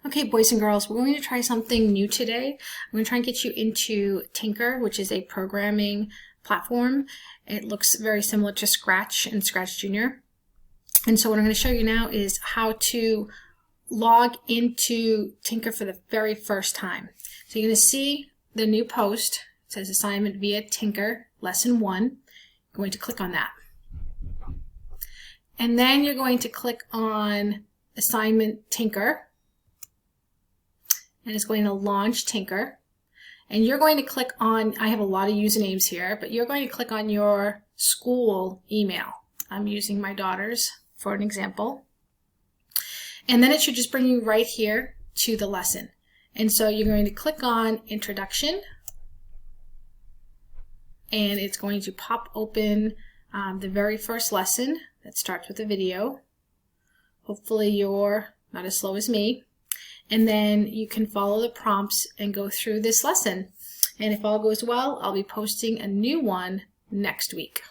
Okay, boys and girls, we're going to try something new today. I'm going to try and get you into Tykner, which is a programming platform. It looks very similar to Scratch and Scratch Junior. And so what I'm going to show you now is how to log into Tykner for the very first time. So you're going to see the new post. It says assignment via Tykner, lesson 1. You're going to click on that. And then you're going to click on assignment Tykner. And it's going to launch Tykner. And you're going to click on, I have a lot of usernames here, but you're going to click on your school email. I'm using my daughter's for an example. And then it should just bring you right here to the lesson. And so you're going to click on Introduction. And it's going to pop open the very first lesson that starts with a video. Hopefully you're not as slow as me. And then you can follow the prompts and go through this lesson. And if all goes well, I'll be posting a new one next week.